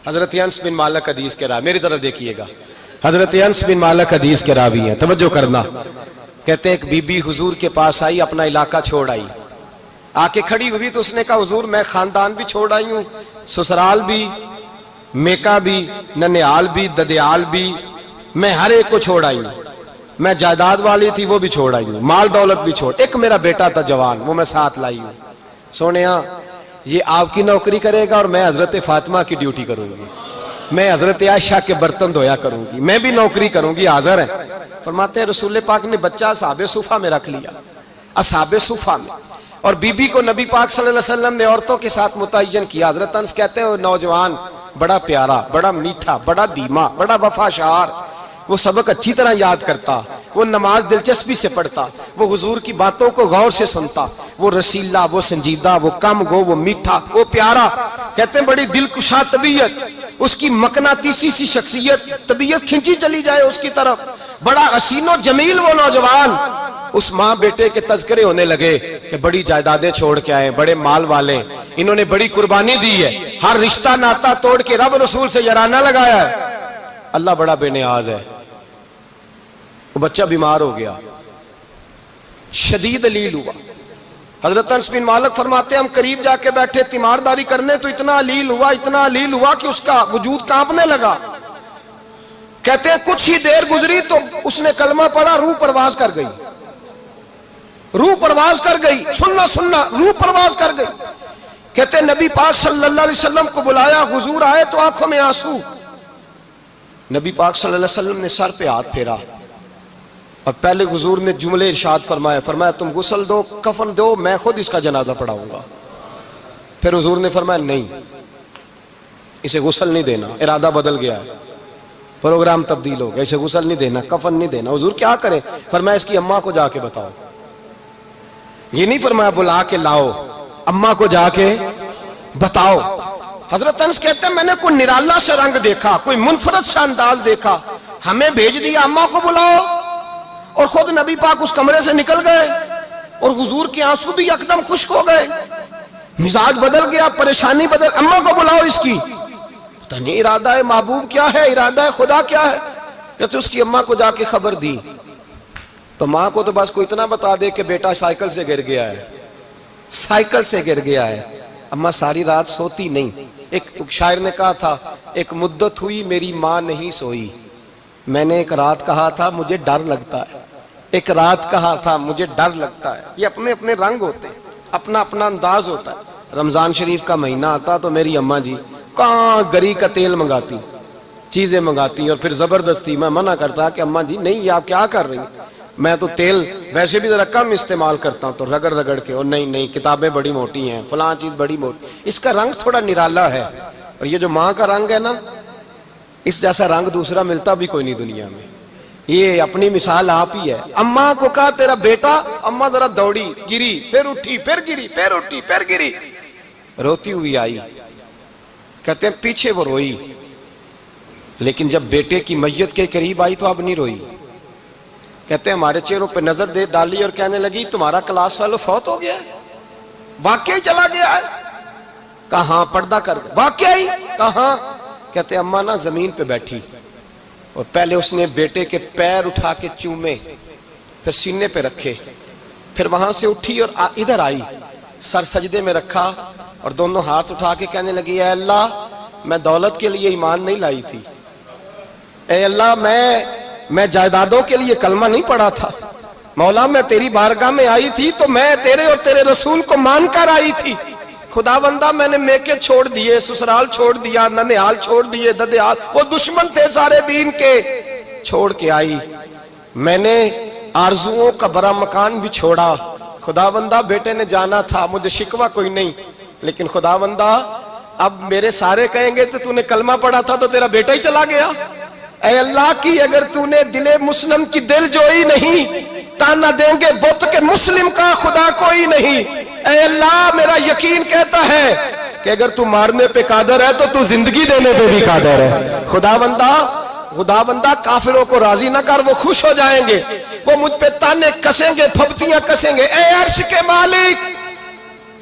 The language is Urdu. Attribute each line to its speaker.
Speaker 1: حضرت انس بن مالک حدیث کے راوی، میری طرف دیکھیے گا، حضرت انس بن مالک حدیث کے راوی ہیں، توجہ کرنا۔ کہتے ہیں ایک بی بی حضور کے پاس آئی، اپنا علاقہ چھوڑ آئی، آ کے کھڑی ہوئی تو اس نے کہا حضور میں خاندان بھی چھوڑ آئی ہوں، سسرال بھی، میکا بھی، ننیال بھی، ددیال بھی، میں ہر ایک کو چھوڑ آئی ہوں، میں جائیداد والی تھی وہ بھی چھوڑ آئی ہوں، مال دولت بھی چھوڑ، ایک میرا بیٹا تھا جوان وہ میں ساتھ لائی ہوں۔ سونیا یہ آپ کی نوکری کرے گا اور میں حضرت فاطمہ کی ڈیوٹی کروں گی، میں حضرت عائشہ کے برتن دھویا کروں گی، میں بھی نوکری کروں گی، حاضر ہے۔ فرماتے ہیں رسول پاک نے بچہ اصحاب صفہ میں رکھ لیا، اصحاب صفہ میں، اور بی بی کو نبی پاک صلی اللہ علیہ وسلم نے عورتوں کے ساتھ متعین کیا۔ حضرت انس کہتے ہیں وہ نوجوان بڑا پیارا، بڑا میٹھا، بڑا دھیما، بڑا وفاشار، وہ سبق اچھی طرح یاد کرتا، وہ نماز دلچسپی سے پڑھتا، وہ حضور کی باتوں کو غور سے سنتا، وہ رسیلا، وہ سنجیدہ، وہ کم گو، وہ میٹھا، وہ پیارا۔ کہتے ہیں بڑی دلکشا طبیعت، اس کی مقناطیسی سی شخصیت، طبیعت کھنچی چلی جائے اس کی طرف، بڑا حسین و جمیل وہ نوجوان۔ اس ماں بیٹے کے تذکرے ہونے لگے کہ بڑی جائیدادیں چھوڑ کے آئے، بڑے مال والے، انہوں نے بڑی قربانی دی ہے، ہر رشتہ ناتا توڑ کے رب رسول سے یارانہ لگایا ہے، اللہ بڑا بے نیاز ہے۔ وہ بچہ بیمار ہو گیا، شدید علیل ہوا۔ حضرت انس بن مالک فرماتے ہیں ہم قریب جا کے بیٹھے تیمارداری کرنے تو اتنا علیل ہوا کہ اس کا وجود کانپنے لگا۔ کہتے ہیں کچھ ہی دیر گزری تو اس نے کلمہ پڑھا، روح پرواز کر گئی، روح پرواز کر گئی، سننا روح پرواز کر گئی۔ کہتے ہیں نبی پاک صلی اللہ علیہ وسلم کو بلایا، حضور آئے تو آنکھوں میں آنسو۔ نبی پاک صلی اللہ علیہ وسلم نے سر پہ ہاتھ پھیرا اور پہلے حضور نے جملے ارشاد فرمایا تم غسل دو، کفن دو، میں خود اس کا جنازہ پڑھاؤں گا۔ پھر حضور نے فرمایا نہیں، اسے غسل نہیں دینا، ارادہ بدل گیا ہے، پروگرام تبدیل ہو گیا، اسے غسل نہیں دینا، کفن نہیں دینا۔ حضور کیا کریں؟ فرمایا اس کی اماں کو جا کے بتاؤ۔ یہ نہیں فرمایا بلا کے لاؤ، اماں کو جا کے بتاؤ۔ حضرت انس کہتے ہیں میں نے کوئی نرالا سے رنگ دیکھا، کوئی منفرد سا انداز دیکھا، ہمیں بھیج دیا اماں کو بلاؤ، اور خود نبی پاک اس کمرے سے نکل گئے اور حضور کے آنسو بھی یکدم خشک ہو گئے، مزاج بدل گیا، پریشانی بدل، اماں کو بلاؤ اس کی۔ پتہ نہیں ارادہ ہے محبوب کیا ہے، ارادہ ہے خدا کیا ہے۔ کہتے اس کی اماں کو جا کے خبر دی تو ماں کو تو بس کوئی اتنا بتا دے کہ بیٹا سائیکل سے گر گیا ہے، سائیکل سے گر گیا ہے۔ اماں ساری رات سوتی نہیں۔ ایک شاعر نے کہا تھا ایک مدت ہوئی میری ماں نہیں سوئی، میں نے ایک رات کہا تھا مجھے ڈر لگتا ہے، ایک رات کہا تھا مجھے ڈر لگتا ہے۔ یہ اپنے اپنے رنگ ہوتے ہیں، اپنا اپنا انداز ہوتا ہے۔ رمضان شریف کا مہینہ آتا تو میری اماں جی کہاں گری کا تیل منگاتی، چیزیں منگاتی، اور پھر زبردستی میں منع کرتا کہ اماں جی نہیں یہ آپ کیا کر رہی ہیں، میں تو تیل ویسے بھی ذرا کم استعمال کرتا ہوں، تو رگڑ رگڑ کے، اور نہیں کتابیں بڑی موٹی ہیں، فلاں چیز بڑی موٹی، اس کا رنگ تھوڑا نرالا ہے۔ اور یہ جو ماں کا رنگ ہے نا، اس جیسا رنگ دوسرا ملتا بھی کوئی نہیں دنیا میں۔ یہ اپنی مثال آپ ہی ہے۔ اماں کو کہا تیرا بیٹا، اماں ذرا دوڑی، گری، پھر اٹھی، پھر گری، پھر اٹھی، پھر گری، روتی ہوئی آئی۔ کہتے ہیں پیچھے وہ روئی، لیکن جب بیٹے کی میت کے قریب آئی تو اب نہیں روئی۔ کہتے ہیں ہمارے چہروں پہ نظر دے ڈالی اور کہنے لگی تمہارا کلاس فیلو فوت ہو گیا ہے، واقعی چلا گیا ہے؟ کہاں پردہ کر واقعی کہاں؟ کہتے ہیں اماں نا زمین پہ بیٹھی اور پہلے اس نے بیٹے کے پیر اٹھا کے چومے، پھر سینے پہ رکھے، پھر وہاں سے اٹھی اور ادھر آئی، سر سجدے میں رکھا اور دونوں ہاتھ اٹھا کے کہنے لگی اے اللہ میں دولت کے لیے ایمان نہیں لائی تھی، اے اللہ میں جائیدادوں کے لیے کلمہ نہیں پڑھا تھا، مولا میں تیری بارگاہ میں آئی تھی تو میں تیرے اور تیرے رسول کو مان کر آئی تھی، خدا بندہ میں نے میکے چھوڑ دیے، سسرال چھوڑ دیا، ننیال چھوڑ دیے، ددیال، وہ دشمن تھے سارے دین کے، چھوڑ کے آئی، میں نے آرزوؤں کا بڑا مکان بھی چھوڑا، خدا بندہ بیٹے نے جانا تھا، مجھے شکوہ کوئی نہیں، لیکن خدا بندہ اب میرے سارے کہیں گے تو نے کلمہ پڑھا تھا تو تیرا بیٹا ہی چلا گیا، اے اللہ کی اگر تو نے دل مسلم کی دل جوئی نہیں، تانا دیں گے بت کے مسلم کا خدا کوئی نہیں، اے اللہ میرا یقین کہتا ہے کہ اگر تو مارنے پہ قادر ہے تو تو زندگی دینے پہ بھی قادر ہے، خدا بندہ کافروں کو راضی نہ کر، وہ خوش ہو جائیں گے، وہ مجھ پہ تانے کسیں گے، پھپتیاں کسیں گے، اے عرش کے مالک